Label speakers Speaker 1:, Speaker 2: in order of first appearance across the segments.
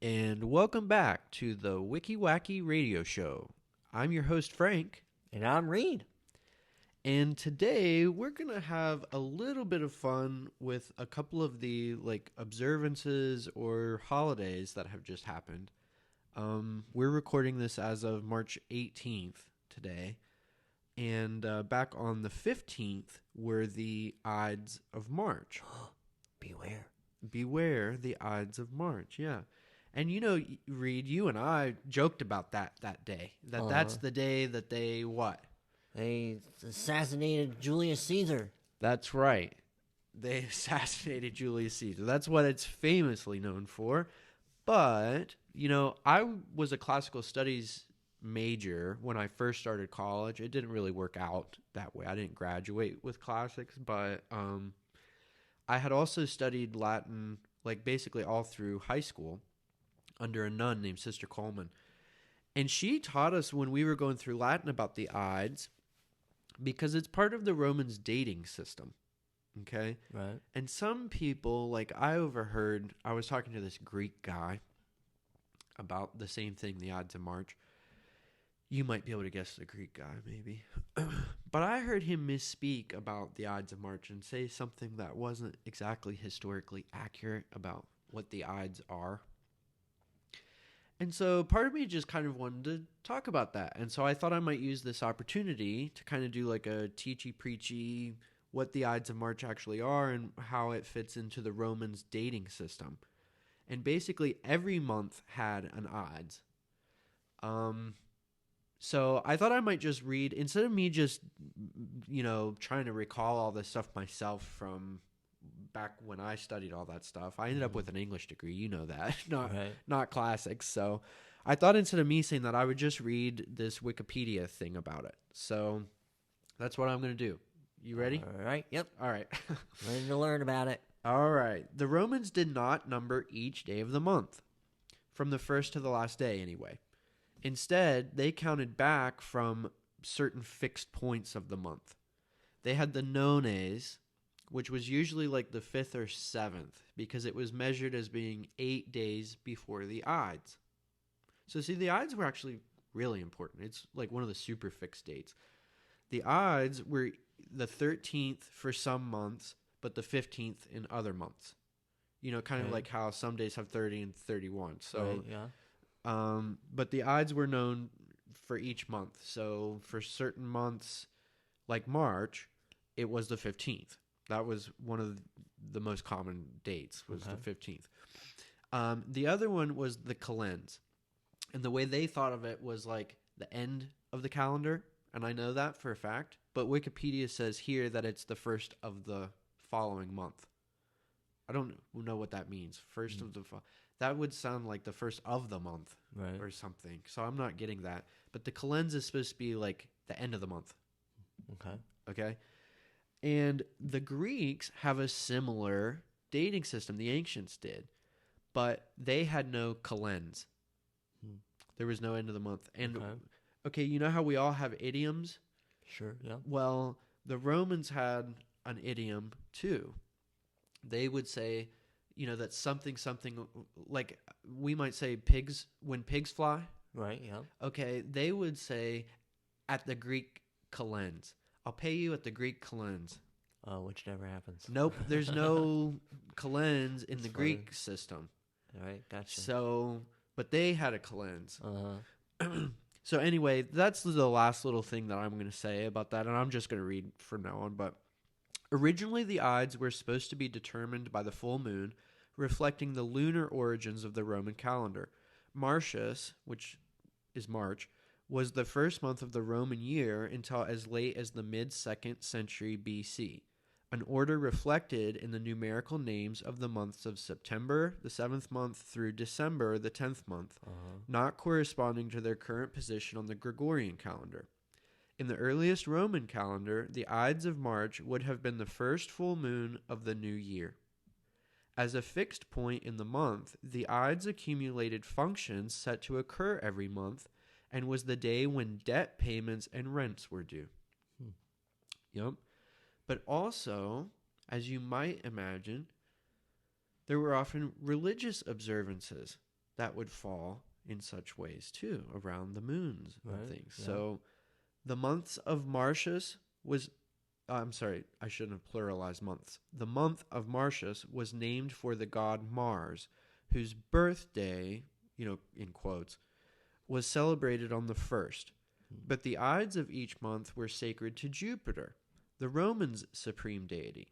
Speaker 1: And welcome back to the Wiki Wacky Radio Show. I'm your host, Frank.
Speaker 2: And I'm Reid.
Speaker 1: And today we're going to have a little bit of fun with a couple of the observances or holidays that have just happened. We're recording this as of March 18th today. And back on the 15th were the Ides of March.
Speaker 2: Beware.
Speaker 1: Beware the Ides of March, yeah. And you know, Reid, you and I joked about that day. That's the day that they what?
Speaker 2: They assassinated Julius Caesar.
Speaker 1: That's right. They assassinated Julius Caesar. That's what it's famously known for. But, you know, I was a classical studies major when I first started college. It didn't really work out that way. I didn't graduate with classics, but I had also studied Latin, like basically all through high school under a nun named Sister Coleman. And she taught us when we were going through Latin about the Ides because it's part of the Romans' dating system. Okay?
Speaker 2: Right.
Speaker 1: And some people, like I was talking to this Greek guy about the same thing, the Ides of March. You might be able to guess the Greek guy, maybe. But I heard him misspeak about the Ides of March and say something that wasn't exactly historically accurate about what the Ides are. And so part of me just kind of wanted to talk about that. And so I thought I might use this opportunity to kind of do like a teachy-preachy what the Ides of March actually are and how it fits into the Romans' dating system. And basically every month had an Ides. So I thought I might just read, instead of me just, trying to recall all this stuff myself from back when I studied all that stuff. I ended up with an English degree, you know that, not classics. So I thought instead of me saying that, I would just read this Wikipedia thing about it. So that's what I'm going to do. You ready?
Speaker 2: All right. Yep.
Speaker 1: All right.
Speaker 2: Ready to learn about it.
Speaker 1: All right. The Romans did not number each day of the month, from the first to the last day anyway. Instead, they counted back from certain fixed points of the month. They had the nones, which was usually like the 5th or 7th, because it was measured as being 8 days before the Ides. So see, the Ides were actually really important. It's like one of the super fixed dates. The Ides were the 13th for some months, but the 15th in other months. You know, kind of like how some days have 30 and 31. So,
Speaker 2: right, yeah.
Speaker 1: But the Ides were known for each month. So for certain months, like March, it was the 15th. That was one of the most common dates, was the 15th. The other one was the calends. And the way they thought of it was like the end of the calendar. And I know that for a fact. But Wikipedia says here that it's the first of the following month. I don't know what that means. First of the... That would sound like the first of the month or something. So I'm not getting that. But the calends is supposed to be like the end of the month. Okay? And the Greeks have a similar dating system. The ancients did. But they had no calends. There was no end of the month. And, okay, you know how we all have idioms?
Speaker 2: Sure, yeah.
Speaker 1: Well, the Romans had an idiom too. They would say, you know, that something, like we might say pigs, when pigs fly.
Speaker 2: Right, yeah.
Speaker 1: Okay, they would say at the Greek calends. I'll pay you at the Greek calends.
Speaker 2: Which never happens.
Speaker 1: Nope, there's no calends in the Greek system.
Speaker 2: All right, gotcha.
Speaker 1: So, but they had a calends.
Speaker 2: Uh-huh.
Speaker 1: So anyway, that's the last little thing that I'm going to say about that, and I'm just going to read from now on. But originally, the Ides were supposed to be determined by the full moon, reflecting the lunar origins of the Roman calendar. Martius, which is March, was the first month of the Roman year until as late as the mid-2nd century BC, an order reflected in the numerical names of the months of September, the 7th month, through December, the 10th month, not corresponding to their current position on the Gregorian calendar. In the earliest Roman calendar, the Ides of March would have been the first full moon of the new year. As a fixed point in the month, the Ides accumulated functions set to occur every month and was the day when debt payments and rents were due. Yep. But also, as you might imagine, there were often religious observances that would fall in such ways too, around the moons and
Speaker 2: Right,
Speaker 1: things.
Speaker 2: yeah.
Speaker 1: So the months of Martius was, I'm sorry, I shouldn't have pluralized months. The month of Martius was named for the god Mars, whose birthday, in quotes, was celebrated on the 1st. But the Ides of each month were sacred to Jupiter, the Romans' supreme deity.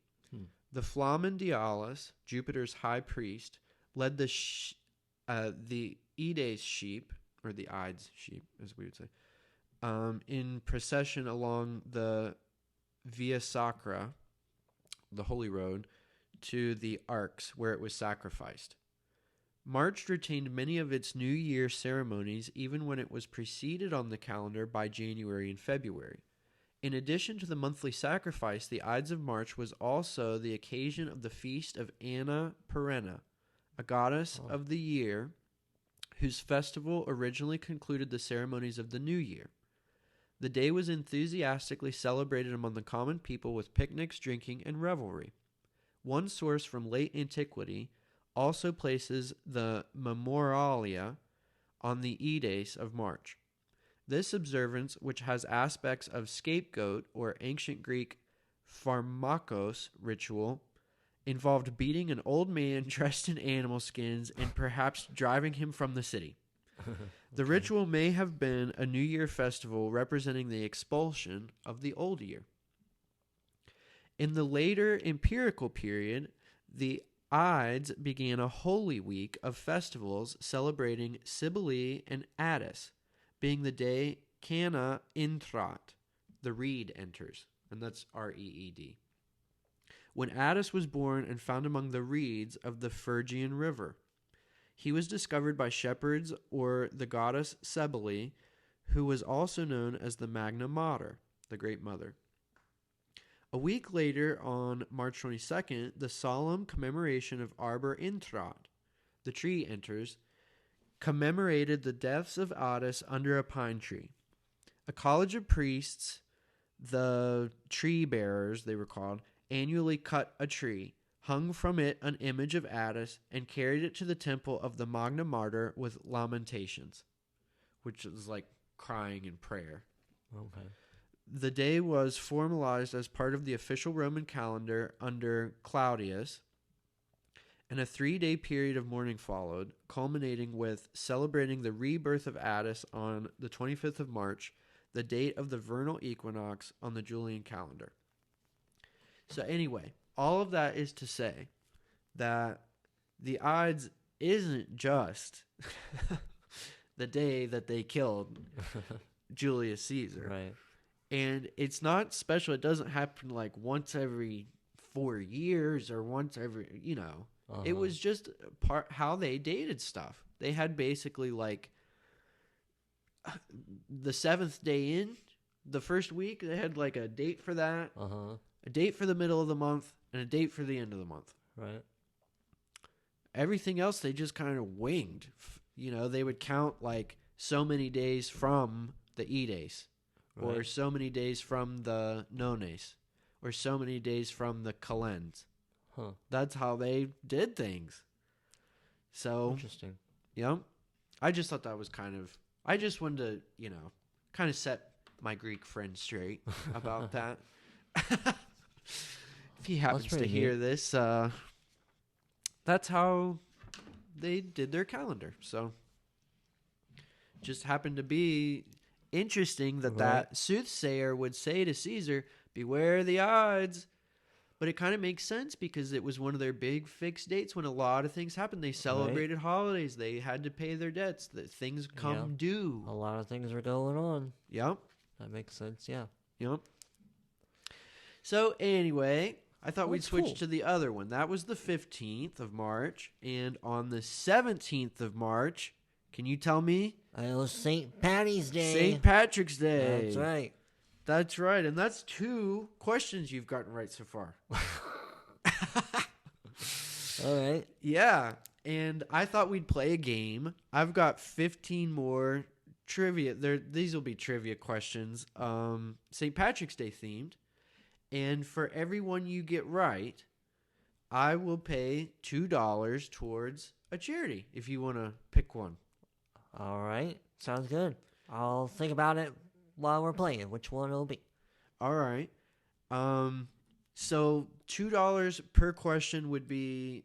Speaker 1: The Flamen Dialis, Jupiter's high priest, led the Ides sheep, or the Ides sheep, as we would say, in procession along the Via Sacra, the Holy Road, to the Arcs, where it was sacrificed. March retained many of its New Year ceremonies even when it was preceded on the calendar by January and February. In addition to the monthly sacrifice, the Ides of March was also the occasion of the feast of Anna Perenna, a goddess of the year, whose festival originally concluded the ceremonies of the New Year. The day was enthusiastically celebrated among the common people with picnics, drinking, and revelry. One source from late antiquity also places the Memoralia on the Ides of March. This observance, which has aspects of scapegoat or ancient Greek pharmakos ritual, involved beating an old man dressed in animal skins and perhaps driving him from the city. The ritual may have been a New Year festival representing the expulsion of the old year. In the later empirical period, the Ides began a holy week of festivals celebrating Cybele and Attis, being the day Cana intrat, the Reid enters, and that's Reed. When Attis was born and found among the reeds of the Phrygian river, he was discovered by shepherds or the goddess Cybele, who was also known as the Magna Mater, the Great Mother. A week later, on March 22nd, the solemn commemoration of Arbor Intrat, the tree enters, commemorated the deaths of Attis under a pine tree. A college of priests, the tree bearers they were called, annually cut a tree, hung from it an image of Attis, and carried it to the temple of the Magna Mater with lamentations, which is like crying and prayer.
Speaker 2: Okay.
Speaker 1: The day was formalized as part of the official Roman calendar under Claudius, and a 3-day period of mourning followed, culminating with celebrating the rebirth of Attis on the 25th of March, the date of the vernal equinox on the Julian calendar. So anyway, all of that is to say that the Ides isn't just the day that they killed Julius Caesar.
Speaker 2: Right.
Speaker 1: And it's not special. It doesn't happen like once every 4 years or once every, It was just part how they dated stuff. They had basically like the 7th day in, the first week, they had like a date for that, a date for the middle of the month, and a date for the end of the month.
Speaker 2: Right.
Speaker 1: Everything else they just kind of winged. They would count like so many days from the Ides, or
Speaker 2: Right.
Speaker 1: so many days from the Nones, or so many days from the Calends.
Speaker 2: Huh.
Speaker 1: That's how they did things. So,
Speaker 2: Interesting.
Speaker 1: I just thought that was I just wanted to, kind of set my Greek friend straight about that. If he happens to
Speaker 2: pretty
Speaker 1: hear
Speaker 2: neat.
Speaker 1: this, that's how they did their calendar. So, just happened to be interesting that
Speaker 2: Right.
Speaker 1: that soothsayer would say to Caesar, "Beware the Ides." But it kind of makes sense because it was one of their big fixed dates when a lot of things happened. They celebrated holidays. They had to pay their debts. That things come due.
Speaker 2: A lot of things are going on.
Speaker 1: Yep.
Speaker 2: That makes sense. Yeah.
Speaker 1: Yep. So anyway, I thought we'd
Speaker 2: That's
Speaker 1: switch
Speaker 2: cool.
Speaker 1: to the other one. That was the 15th of March. And on the 17th of March, can you tell me?
Speaker 2: It was St. Patty's Day.
Speaker 1: St. Patrick's Day.
Speaker 2: That's right.
Speaker 1: That's right. And that's 2 questions you've gotten right so far.
Speaker 2: All right.
Speaker 1: Yeah. And I thought we'd play a game. I've got 15 more trivia. These will be trivia questions. St. Patrick's Day themed. And for every one you get right, I will pay $2 towards a charity if you want to pick one.
Speaker 2: All right. Sounds good. I'll think about it while we're playing, which one it'll be.
Speaker 1: All right. So $2 per question would be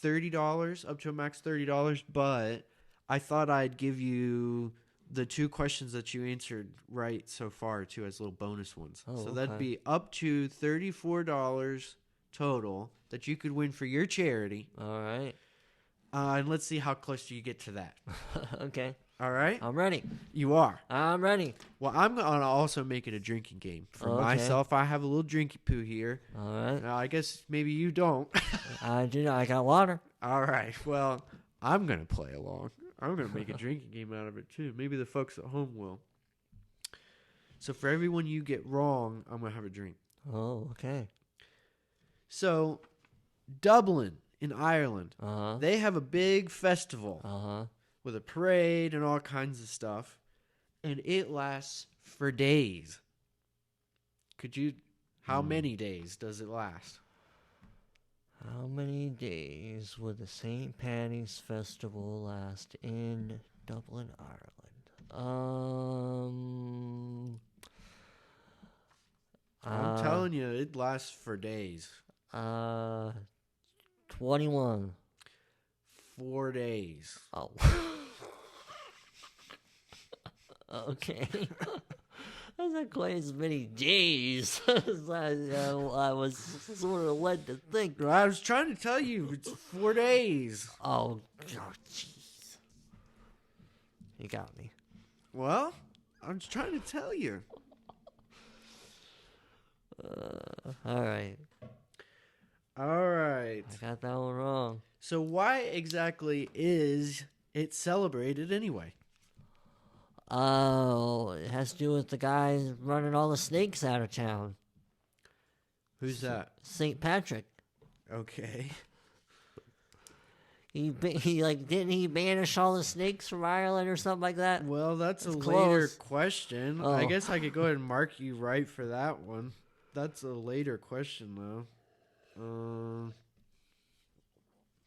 Speaker 1: $30, up to a max $30, but I thought I'd give you the 2 questions that you answered right so far too as little bonus ones.
Speaker 2: Oh,
Speaker 1: So that'd
Speaker 2: okay.
Speaker 1: be up to $34 total that you could win for your charity.
Speaker 2: All right.
Speaker 1: And let's see how close you get to that.
Speaker 2: Okay.
Speaker 1: All right?
Speaker 2: I'm ready.
Speaker 1: You are.
Speaker 2: I'm ready.
Speaker 1: Well, I'm going to also make it a drinking game. For
Speaker 2: Okay.
Speaker 1: myself, I have a little drinky poo here.
Speaker 2: All right.
Speaker 1: Now, I guess maybe you don't.
Speaker 2: I do. I got water.
Speaker 1: All right. Well, I'm going to play along. I'm going to make a drinking game out of it, too. Maybe the folks at home will. So for everyone you get wrong, I'm going to have a drink.
Speaker 2: Oh, okay.
Speaker 1: So, Dublin in Ireland,
Speaker 2: Uh-huh.
Speaker 1: they have a big festival
Speaker 2: Uh-huh.
Speaker 1: with a parade and all kinds of stuff, and it lasts for days. How many days does it last?
Speaker 2: How many days would the St. Paddy's Festival last in Dublin, Ireland?
Speaker 1: I'm telling you, it lasts for days.
Speaker 2: 21.
Speaker 1: 4 days.
Speaker 2: Oh. Okay. That's not quite as many days as I was sort of led to think.
Speaker 1: I was trying to tell you, it's 4 days.
Speaker 2: Oh, jeez. You got me.
Speaker 1: Well, I'm just trying to tell you.
Speaker 2: All right.
Speaker 1: All right.
Speaker 2: I got that one wrong.
Speaker 1: So why exactly is it celebrated anyway?
Speaker 2: Oh, it has to do with the guy running all the snakes out of town.
Speaker 1: Who's that?
Speaker 2: St. Patrick.
Speaker 1: Okay.
Speaker 2: He didn't he banish all the snakes from Ireland or something like that?
Speaker 1: Well, that's a
Speaker 2: That's
Speaker 1: later
Speaker 2: close.
Speaker 1: question.
Speaker 2: Oh.
Speaker 1: I guess I could go ahead and mark you right for that one. That's a later question, though.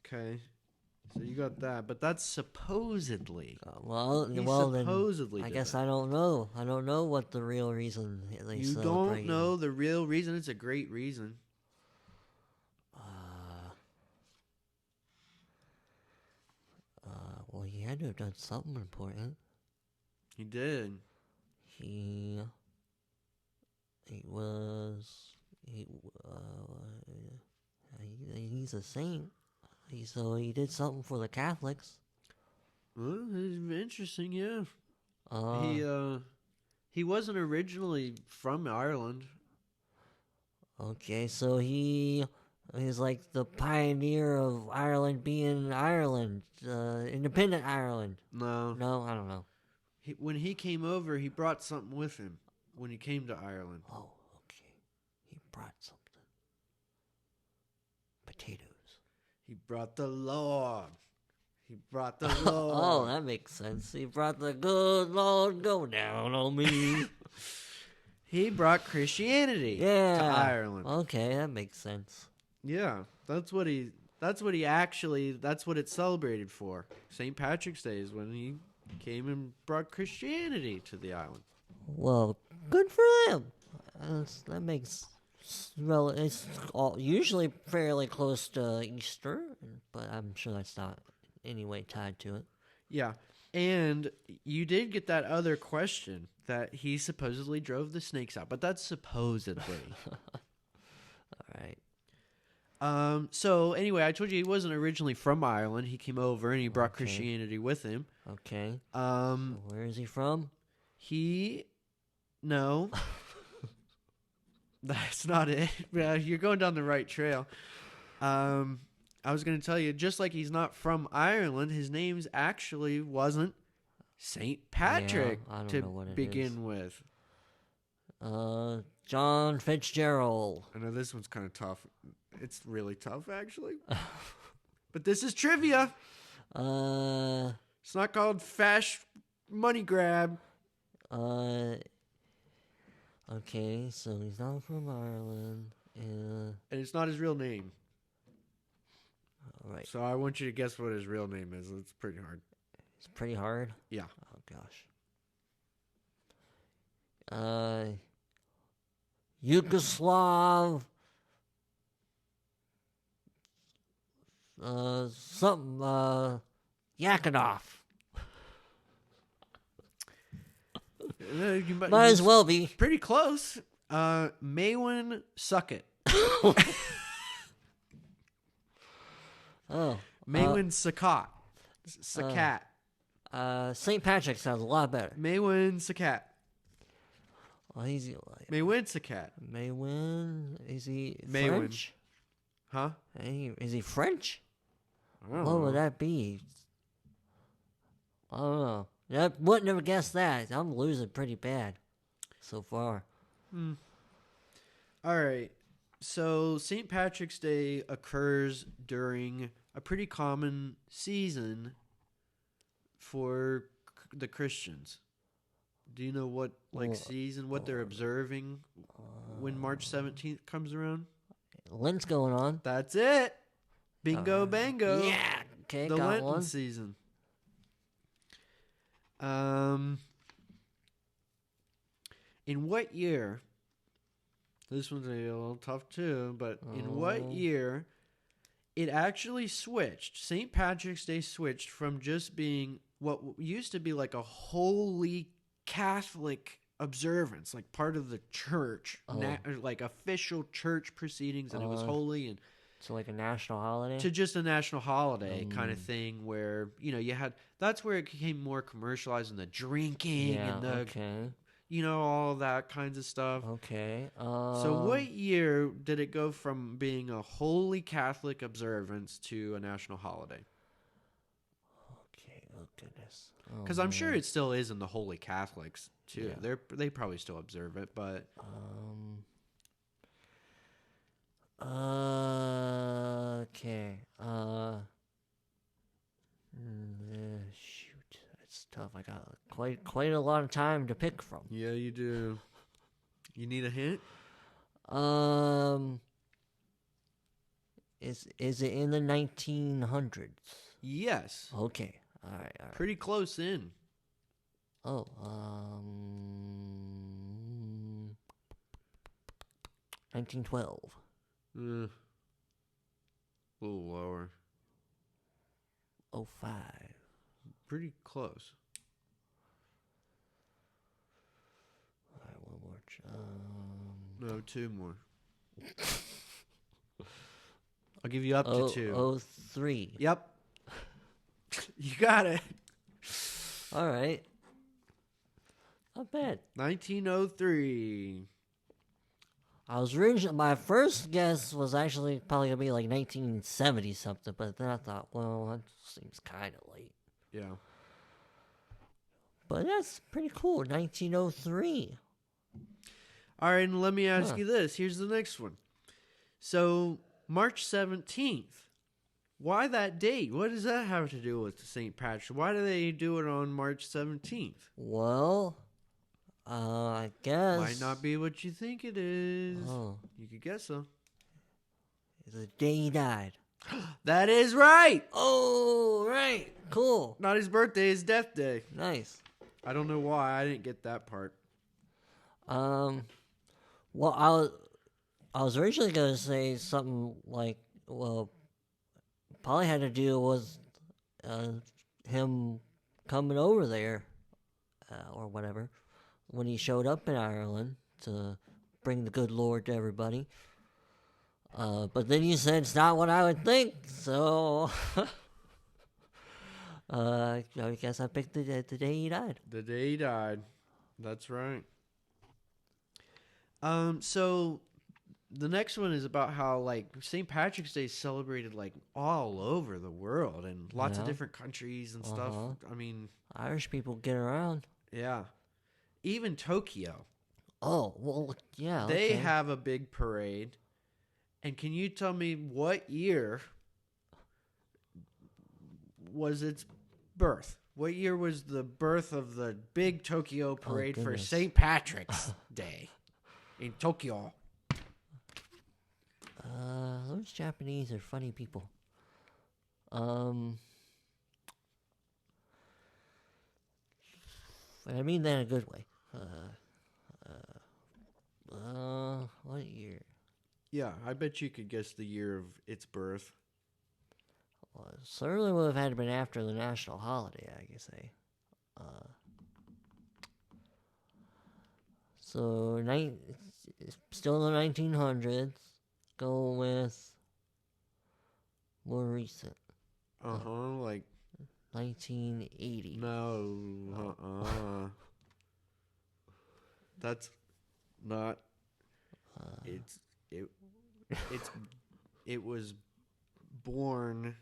Speaker 1: Okay. So you got that, but that's supposedly. He supposedly
Speaker 2: then I
Speaker 1: did
Speaker 2: guess
Speaker 1: that.
Speaker 2: I don't know. I don't know what the real reason they
Speaker 1: You
Speaker 2: celebrate.
Speaker 1: don't know the real reason. It's a great reason.
Speaker 2: Well, he had to have done something important.
Speaker 1: He did.
Speaker 2: He he's a saint. So he did something for the Catholics.
Speaker 1: Well, it's interesting, yeah.
Speaker 2: Uh,
Speaker 1: He wasn't originally from Ireland.
Speaker 2: Okay, so he is like the pioneer of Ireland being Ireland, independent Ireland.
Speaker 1: No.
Speaker 2: No, I don't know.
Speaker 1: When he came over, he brought something with him when he came to Ireland.
Speaker 2: Oh, okay. He brought something. Potatoes.
Speaker 1: He brought the Lord. He brought the
Speaker 2: Oh,
Speaker 1: Lord.
Speaker 2: that makes sense. He brought the good Lord go down on me.
Speaker 1: He brought Christianity
Speaker 2: Yeah.
Speaker 1: to Ireland.
Speaker 2: Okay, that makes sense.
Speaker 1: Yeah, that's what it's celebrated for. St. Patrick's Day is when he came and brought Christianity to the island.
Speaker 2: Well, good for them. That makes it's usually fairly close to Easter, but I'm sure that's not any way tied to it.
Speaker 1: Yeah, and you did get that other question that he supposedly drove the snakes out, but that's supposedly.
Speaker 2: All right.
Speaker 1: So anyway, I told you he wasn't originally from Ireland. He came over and he brought
Speaker 2: Okay.
Speaker 1: Christianity with him.
Speaker 2: Okay.
Speaker 1: Um,
Speaker 2: Where is he from?
Speaker 1: No, that's not it. You're going down the right trail. I was going to tell you, just like he's not from Ireland, his name's actually wasn't Saint Patrick
Speaker 2: I don't
Speaker 1: to
Speaker 2: know what it
Speaker 1: begin with.
Speaker 2: John Fitzgerald.
Speaker 1: I know this one's kind of tough. It's really tough, actually. But this is trivia. It's not called Fash Money Grab.
Speaker 2: Okay, so he's not from Ireland.
Speaker 1: And it's not his real name.
Speaker 2: All right.
Speaker 1: So I want you to guess what his real name is. It's pretty hard.
Speaker 2: It's pretty hard.
Speaker 1: Yeah.
Speaker 2: Oh gosh. Yugoslav. Something. Yakinov. Might as well be.
Speaker 1: Pretty close. Maywin Suckett.
Speaker 2: Oh.
Speaker 1: Maywin Sakat. Sakat.
Speaker 2: St. Patrick sounds a lot better.
Speaker 1: Maywin Sakat.
Speaker 2: Well, he's
Speaker 1: Maywin Sakat.
Speaker 2: Maywin. Is he
Speaker 1: Maywin.
Speaker 2: French?
Speaker 1: Huh?
Speaker 2: Is he French?
Speaker 1: I don't
Speaker 2: What
Speaker 1: know.
Speaker 2: would that be? I don't know. I would never guess that. I'm losing pretty bad so far.
Speaker 1: All right. So St. Patrick's Day occurs during a pretty common season for the Christians. Do you know what season, what they're observing when March 17th comes around?
Speaker 2: Lent's going on.
Speaker 1: That's it. Bingo, bango.
Speaker 2: Yeah. Okay,
Speaker 1: The
Speaker 2: got
Speaker 1: Lenten
Speaker 2: one.
Speaker 1: season. In what year? This one's a little tough too, but in what year it actually switched? St. Patrick's Day switched from just being what used to be like a holy Catholic observance, like part of the church, like official church proceedings, and it was holy, and
Speaker 2: So like a national holiday?
Speaker 1: to just a national holiday kind of thing where, you had, that's where it became more commercialized, and the drinking and the,
Speaker 2: okay.
Speaker 1: all that kinds of stuff.
Speaker 2: Okay.
Speaker 1: So what year did it go from being a holy Catholic observance to a national holiday?
Speaker 2: Okay, oh goodness.
Speaker 1: Because I'm sure it still is in the Holy Catholics too.
Speaker 2: Yeah.
Speaker 1: They probably still observe it, but
Speaker 2: okay. Shoot, that's tough. I got quite a lot of time to pick from.
Speaker 1: yeah, you do. You need a hint?
Speaker 2: Is it in the 1900s?
Speaker 1: Yes.
Speaker 2: Okay. All right.
Speaker 1: Pretty close in.
Speaker 2: Oh, 1912.
Speaker 1: A little lower.
Speaker 2: 05.
Speaker 1: Pretty close.
Speaker 2: All right, one more.
Speaker 1: No, two more. I'll give you up to two.
Speaker 2: 03.
Speaker 1: Yep. You got it.
Speaker 2: All right. Not bad.
Speaker 1: 1903.
Speaker 2: My first guess was actually probably gonna be like 1970 something, but then I thought, well, that seems kind of late.
Speaker 1: Yeah.
Speaker 2: But that's pretty cool. 1903.
Speaker 1: All right, and let me ask you this. Here's the next one. So, March 17th. Why that date? What does that have to do with St. Patrick's? Why do they do it on March 17th?
Speaker 2: Well, I guess
Speaker 1: Might not be what you think it is.
Speaker 2: Oh,
Speaker 1: You could guess so.
Speaker 2: it's the day he died.
Speaker 1: That is right.
Speaker 2: Oh, right. Cool.
Speaker 1: Not his birthday, his death day.
Speaker 2: Nice.
Speaker 1: I don't know why. I didn't get that part.
Speaker 2: Well, I was originally gonna say something like, well, probably had to do with him coming over there or whatever when he showed up in Ireland to bring the good Lord to everybody. But then you said it's not what I would think, so I guess I picked the day he died.
Speaker 1: The day he died. That's right. So the next one is about how like St. Patrick's Day is celebrated like all over the world and lots of
Speaker 2: Yeah.
Speaker 1: different countries and stuff. I mean,
Speaker 2: Irish people get around.
Speaker 1: yeah. Even Tokyo.
Speaker 2: Oh, well, yeah.
Speaker 1: They
Speaker 2: okay.
Speaker 1: have a big parade. And can you tell me what year was its birth? What year was the birth of the big Tokyo parade for
Speaker 2: goodness.
Speaker 1: St. Patrick's Day in Tokyo?
Speaker 2: Those Japanese are funny people. And I mean that in a good way. What year?
Speaker 1: Yeah, I bet you could guess the year of its birth.
Speaker 2: Well, it certainly would have had to been after the national holiday, I could say. So, it's still in the 1900s. Go with more recent.
Speaker 1: Like
Speaker 2: 1980.
Speaker 1: no, That's not. It was born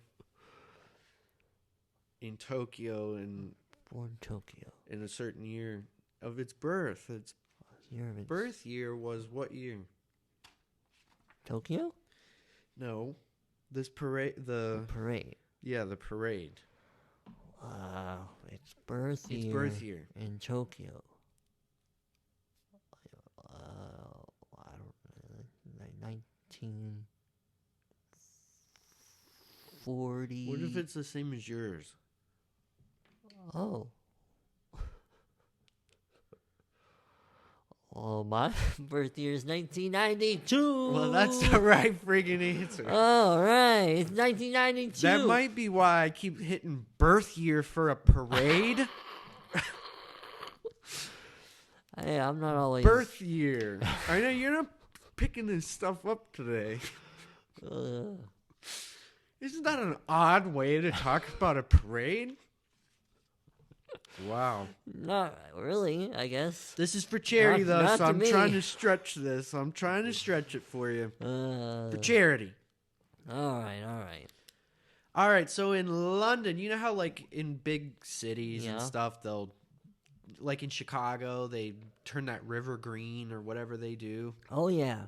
Speaker 1: in Tokyo
Speaker 2: Born Tokyo.
Speaker 1: in a certain year of its birth. Its
Speaker 2: Year of its
Speaker 1: birth year was what year?
Speaker 2: Tokyo?
Speaker 1: No, this parade. The
Speaker 2: Parade.
Speaker 1: Yeah, the parade.
Speaker 2: Wow, its birth
Speaker 1: Its
Speaker 2: year.
Speaker 1: birth year.
Speaker 2: In Tokyo. I don't know, 1940.
Speaker 1: What if it's the same as yours?
Speaker 2: Oh. Well, my birth year is 1992.
Speaker 1: Well, that's the right friggin' answer.
Speaker 2: All right, it's 1992.
Speaker 1: That might be why I keep hitting birth year for a parade.
Speaker 2: Hey, I'm not always
Speaker 1: Birth year. I know you're not picking this stuff up today. Isn't that an odd way to talk about a parade? Wow.
Speaker 2: Not really, I guess.
Speaker 1: This is for charity, though,
Speaker 2: Not
Speaker 1: so
Speaker 2: to
Speaker 1: I'm
Speaker 2: me.
Speaker 1: trying to stretch this. I'm trying to stretch it for you. For charity.
Speaker 2: All right.
Speaker 1: All right, so in London, you know how, like, in big cities and
Speaker 2: Yeah.
Speaker 1: stuff, they'll, like in Chicago, they turn that river green or whatever they do.
Speaker 2: Oh, yeah.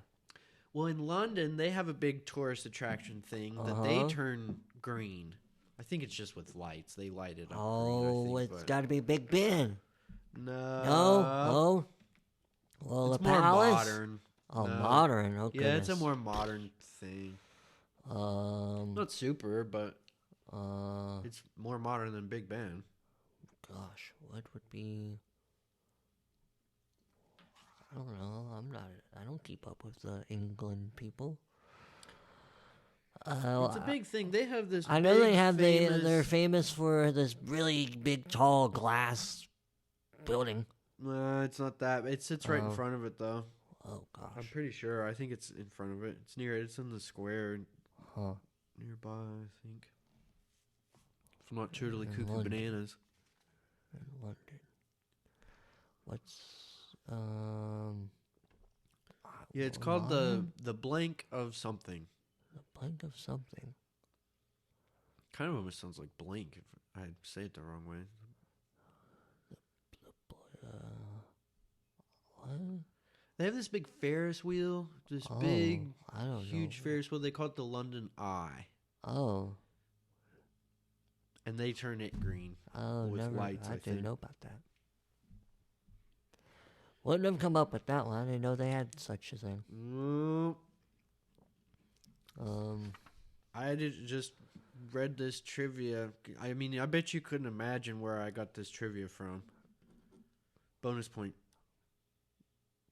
Speaker 1: Well, in London, they have a big tourist attraction thing that they turn green. I think it's just with lights. They light it up
Speaker 2: Oh,
Speaker 1: green, I think,
Speaker 2: it's got to be Big Ben.
Speaker 1: No.
Speaker 2: No? Well,
Speaker 1: It's
Speaker 2: the
Speaker 1: more
Speaker 2: palace?
Speaker 1: modern.
Speaker 2: Oh,
Speaker 1: No.
Speaker 2: modern. Okay.
Speaker 1: Yeah, it's a more modern thing.
Speaker 2: Um.
Speaker 1: Not super, but
Speaker 2: Uh.
Speaker 1: it's more modern than Big Ben.
Speaker 2: Gosh, what would be? I don't know. I don't keep up with the England people.
Speaker 1: It's a big thing. They have this.
Speaker 2: I know
Speaker 1: big,
Speaker 2: they have
Speaker 1: famous...
Speaker 2: they're famous for this really big, tall glass building.
Speaker 1: It's not that. It sits right in front of it, though.
Speaker 2: Oh gosh.
Speaker 1: I'm pretty sure. I think it's in front of it. It's near it. It's in the square nearby, I think. If I'm not totally
Speaker 2: In
Speaker 1: cuckoo
Speaker 2: London.
Speaker 1: bananas.
Speaker 2: In London. What's
Speaker 1: Yeah, it's called the blank of something.
Speaker 2: the blank of something?
Speaker 1: Kind of almost sounds like blank if I say it the wrong way.
Speaker 2: What?
Speaker 1: They have this big Ferris wheel. This
Speaker 2: Oh,
Speaker 1: big,
Speaker 2: I don't
Speaker 1: huge
Speaker 2: know.
Speaker 1: Ferris wheel. They call it the London Eye.
Speaker 2: Oh.
Speaker 1: And they turn it green.
Speaker 2: Oh,
Speaker 1: With
Speaker 2: never.
Speaker 1: lights, I
Speaker 2: didn't
Speaker 1: think.
Speaker 2: know about that. Wouldn't have come up with that one. I didn't know they had such a thing.
Speaker 1: I just read this trivia. I mean, I bet you couldn't imagine where I got this trivia from. Bonus point.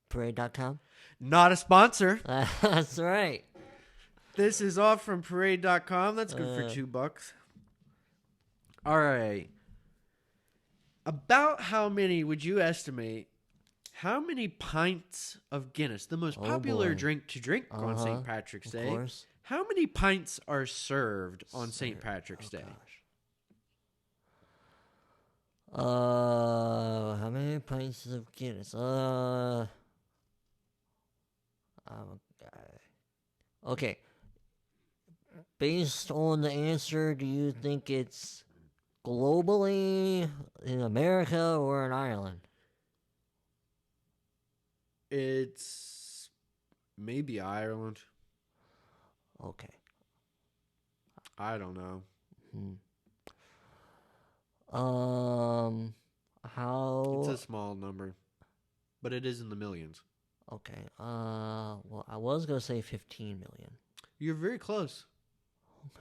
Speaker 2: Parade.com?
Speaker 1: Not a sponsor.
Speaker 2: That's right.
Speaker 1: This is all from parade.com. That's good for $2. All right. About how many would you estimate? How many pints of Guinness, the most popular
Speaker 2: boy.
Speaker 1: drink to drink on St. Patrick's
Speaker 2: Of
Speaker 1: Day,
Speaker 2: course.
Speaker 1: how many pints are served on St. Patrick's Day?
Speaker 2: Gosh. How many pints of Guinness? Okay. Based on the answer, do you think it's globally in America or in Ireland?
Speaker 1: It's maybe Ireland.
Speaker 2: Okay.
Speaker 1: I don't know.
Speaker 2: How?
Speaker 1: It's a small number, but it is in the millions.
Speaker 2: Okay. Well, I was gonna say 15 million.
Speaker 1: You're very close.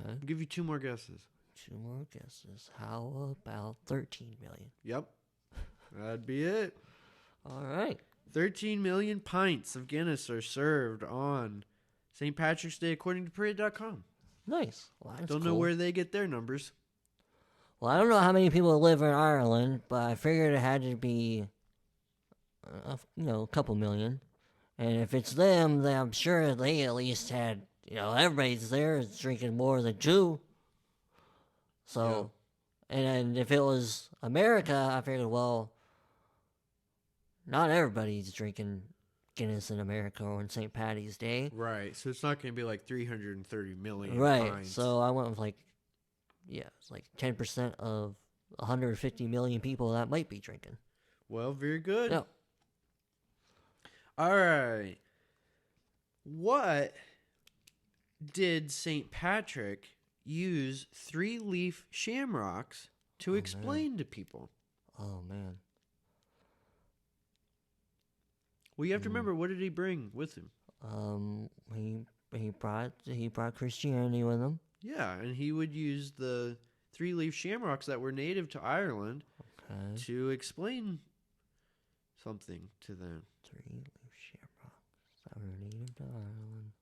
Speaker 2: Okay.
Speaker 1: I'll give you 2 more guesses.
Speaker 2: 2 more guesses. How about 13 million?
Speaker 1: Yep. That'd be it.
Speaker 2: All right.
Speaker 1: 13 million pints of Guinness are served on St. Patrick's Day, according to Parade.com.
Speaker 2: Nice. Well, that's
Speaker 1: Don't know
Speaker 2: cool.
Speaker 1: where they get their numbers.
Speaker 2: Well, I don't know how many people live in Ireland, but I figured it had to be, a couple million. And if it's them, then I'm sure they at least had, everybody's there is drinking more than 2. So, and if it was America, I figured, well, not everybody's drinking Guinness in America on St. Patty's Day.
Speaker 1: Right. So it's not going to be like 330 million
Speaker 2: Right.
Speaker 1: pints.
Speaker 2: So I went with it's like 10% of 150 million people that might be drinking.
Speaker 1: Well, very good.
Speaker 2: Yeah.
Speaker 1: All right. What did St. Patrick use 3-leaf shamrocks to explain to people?
Speaker 2: Oh, man.
Speaker 1: Well, you have to remember, what did he bring with him?
Speaker 2: He brought Christianity with him.
Speaker 1: Yeah, and he would use the 3-leaf shamrocks that were native to Ireland to explain something to them.
Speaker 2: 3-leaf shamrocks that were native to Ireland.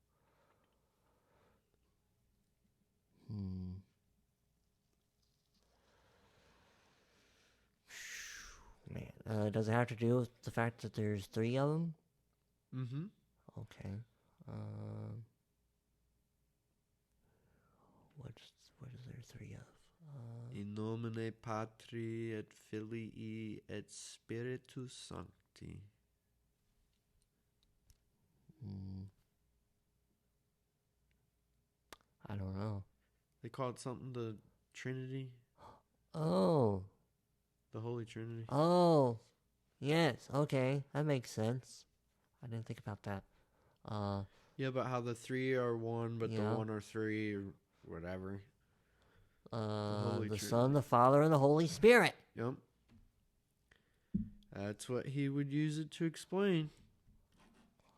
Speaker 2: Man, does it have to do with the fact that there's 3 of them?
Speaker 1: Mm-hmm.
Speaker 2: Okay. What is there 3 of?
Speaker 1: In nomine Patri et Filii et Spiritus Sancti.
Speaker 2: I don't know.
Speaker 1: They call it something the Trinity,
Speaker 2: Oh.
Speaker 1: the Holy Trinity.
Speaker 2: Oh. Yes. Okay. That makes sense. I didn't think about that.
Speaker 1: Yeah, about how the 3 are 1, but the
Speaker 2: Yeah.
Speaker 1: 1 are 3, or whatever.
Speaker 2: The Son, the Father, and the Holy Spirit.
Speaker 1: Yep. That's what he would use it to explain.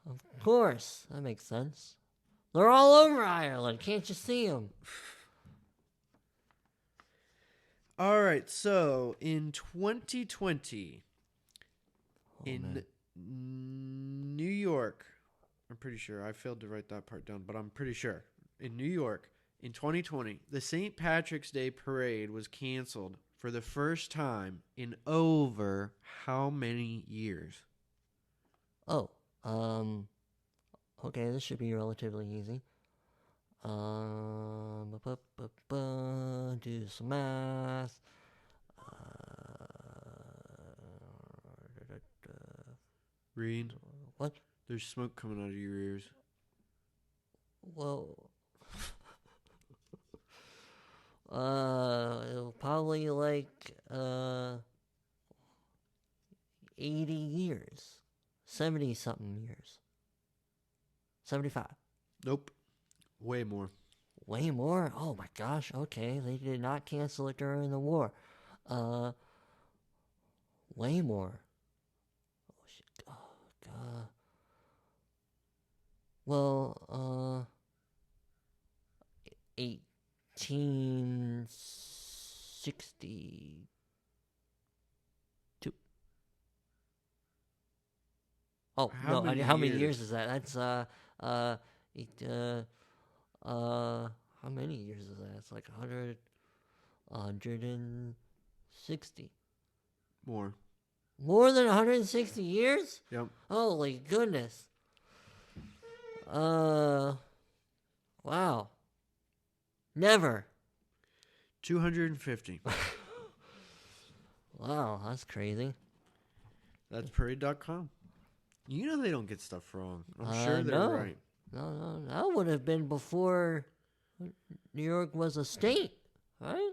Speaker 2: Of course. That makes sense. They're all over Ireland. Can't you see them?
Speaker 1: All right, so in 2020, in New York, I'm pretty sure, I failed to write that part down, but I'm pretty sure, in New York, in 2020, the St. Patrick's Day Parade was canceled for the first time in over how many years?
Speaker 2: Oh. Okay, this should be relatively easy. Do some math.
Speaker 1: Reid,
Speaker 2: What?
Speaker 1: there's smoke coming out of your ears.
Speaker 2: Well, probably 80 years. 70 something years. 75.
Speaker 1: Nope. Way more.
Speaker 2: Way more? Oh my gosh, okay. They did not cancel it during the war. Way more. Oh shit. Oh god. Well, 1862. Oh,
Speaker 1: How
Speaker 2: no,
Speaker 1: many
Speaker 2: how many
Speaker 1: years?
Speaker 2: years is that? That's, how many years is that? It's like 160.
Speaker 1: More.
Speaker 2: More than 160 years?
Speaker 1: Yep.
Speaker 2: Holy goodness. Wow. Never.
Speaker 1: 250.
Speaker 2: Wow, that's crazy.
Speaker 1: That's Parade.com. You know they don't get stuff wrong. I'm sure they're
Speaker 2: no.
Speaker 1: right.
Speaker 2: No, that would have been before New York was a state, right?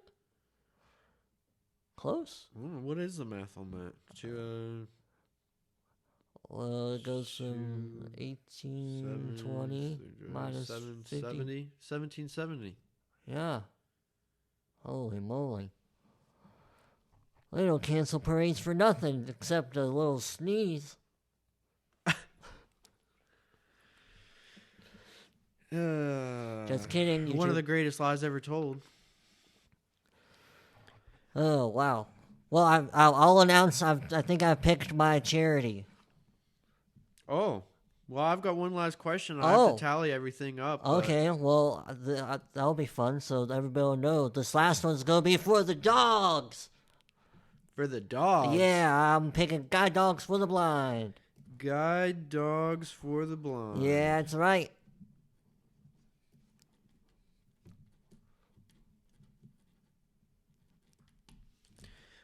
Speaker 2: Close.
Speaker 1: What is the math on that?
Speaker 2: Well, it goes from 1820 minus 50.
Speaker 1: 1770.
Speaker 2: Yeah. Holy moly. They don't cancel parades for nothing except a little sneeze. Just kidding.
Speaker 1: One of the greatest lies ever told.
Speaker 2: Oh, wow. Well, I'll announce I think I picked my charity.
Speaker 1: Oh, well, I've got one last question. I have to
Speaker 2: Oh.
Speaker 1: tally everything up.
Speaker 2: Okay, well, that'll be fun, so everybody will know. This last one's gonna be for the dogs!
Speaker 1: For the dogs.
Speaker 2: Yeah, I'm picking Guide Dogs for the Blind.
Speaker 1: Guide Dogs for the Blind.
Speaker 2: Yeah, that's right.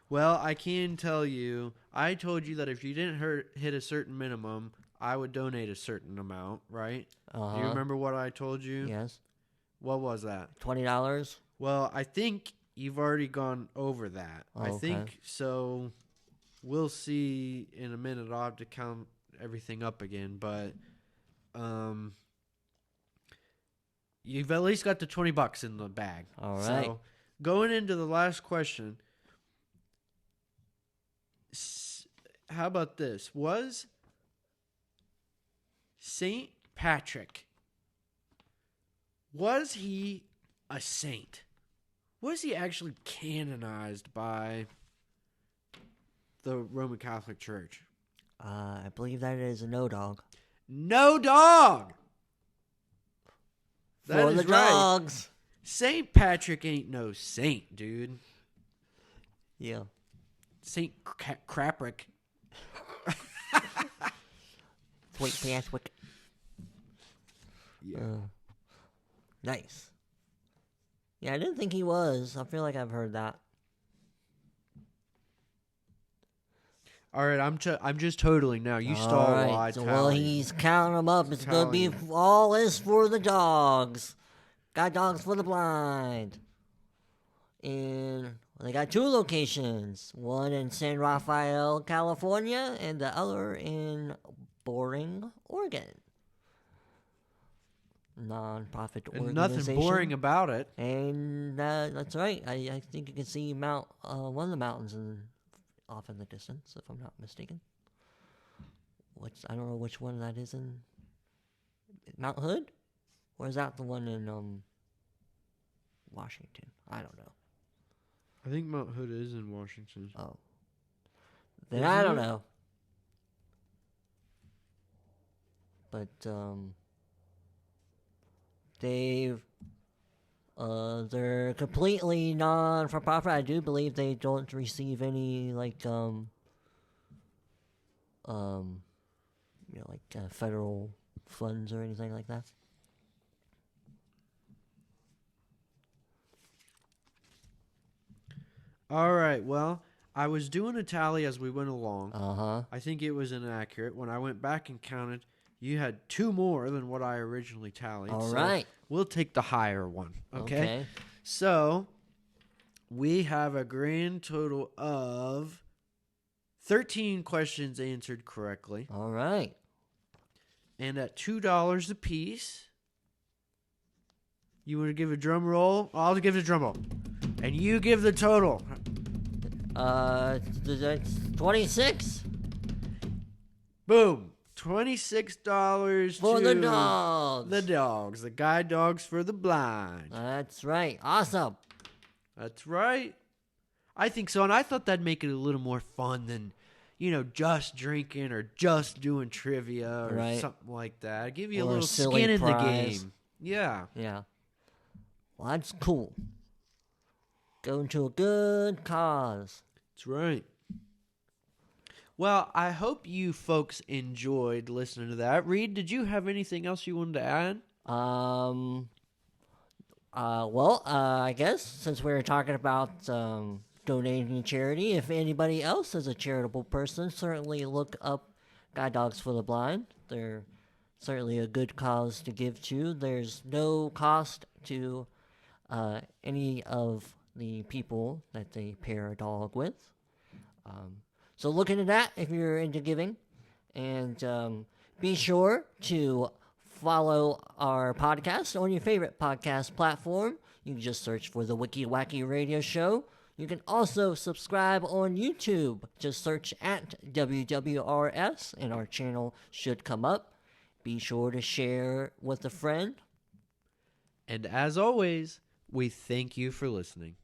Speaker 1: Well, I can tell you, I told you that if you didn't hit a certain minimum, I would donate a certain amount, right? Do you remember what I told you?
Speaker 2: Yes.
Speaker 1: What was that?
Speaker 2: $20?
Speaker 1: Well, I think you've already gone over that.
Speaker 2: Oh,
Speaker 1: I
Speaker 2: okay.
Speaker 1: think so. We'll see in a minute. I'll have to count everything up again, but you've at least got the $20 in the bag.
Speaker 2: All right.
Speaker 1: So going into the last question, how about this? Was Saint Patrick, was he a saint? Was he actually canonized by the Roman Catholic Church?
Speaker 2: I believe that is a no dog.
Speaker 1: No dog! That
Speaker 2: For
Speaker 1: is
Speaker 2: the
Speaker 1: right.
Speaker 2: dogs!
Speaker 1: Saint Patrick ain't no saint, dude.
Speaker 2: Yeah.
Speaker 1: Saint Craprick.
Speaker 2: Sweet Patrick.
Speaker 1: Yeah.
Speaker 2: Nice. Yeah, I didn't think he was. I feel like I've heard that.
Speaker 1: All right, I'm just totaling now. You stall
Speaker 2: All
Speaker 1: while I
Speaker 2: right.
Speaker 1: tally.
Speaker 2: Well, he's counting them up. It's going to be
Speaker 1: Tallying.
Speaker 2: all is for the dogs. Got dogs for the blind. And they got 2 locations. One in San Rafael, California, and the other in Boring, Oregon. Non-profit
Speaker 1: And
Speaker 2: organization.
Speaker 1: nothing boring about it.
Speaker 2: And that's right. I think you can see one of the mountains off in the distance, if I'm not mistaken. I don't know which one that is in Mount Hood, or is that the one in Washington? I don't know.
Speaker 1: I think Mount Hood is in Washington.
Speaker 2: Oh, then
Speaker 1: Isn't
Speaker 2: I don't
Speaker 1: it?
Speaker 2: know. But they're completely non-for-profit. I do believe they don't receive any federal funds or anything like that.
Speaker 1: All right, well, I was doing a tally as we went along.
Speaker 2: Uh-huh.
Speaker 1: I think it was inaccurate. When I went back and counted, you had 2 more than what I originally tallied.
Speaker 2: All
Speaker 1: so
Speaker 2: right.
Speaker 1: We'll take the higher one, okay? So, we have a grand total of 13 questions answered correctly.
Speaker 2: All right.
Speaker 1: And at $2 a piece, you want to give a drum roll? I'll give a drum roll. And you give the total.
Speaker 2: That's 26
Speaker 1: Boom. $26
Speaker 2: for
Speaker 1: to
Speaker 2: the dogs.
Speaker 1: the dogs. The guide dogs for the blind.
Speaker 2: That's right. Awesome.
Speaker 1: That's right. I think so. And I thought that'd make it a little more fun than, just drinking or just doing trivia or
Speaker 2: Right.
Speaker 1: something like that. Give you
Speaker 2: Or
Speaker 1: a
Speaker 2: a
Speaker 1: little
Speaker 2: silly
Speaker 1: skin in the
Speaker 2: prize.
Speaker 1: game. Yeah.
Speaker 2: Yeah. Well, that's cool. Going to a good cause.
Speaker 1: That's right. Well, I hope you folks enjoyed listening to that. Reid, did you have anything else you wanted to add?
Speaker 2: I guess since we were talking about donating to charity, if anybody else is a charitable person, certainly look up Guide Dogs for the Blind. They're certainly a good cause to give to. There's no cost to any of the people that they pair a dog with. So look into that if you're into giving. And be sure to follow our podcast on your favorite podcast platform. You can just search for the Wiki Wacky Radio Show. You can also subscribe on YouTube. Just search at WWRS and our channel should come up. Be sure to share with a friend.
Speaker 1: And as always, we thank you for listening.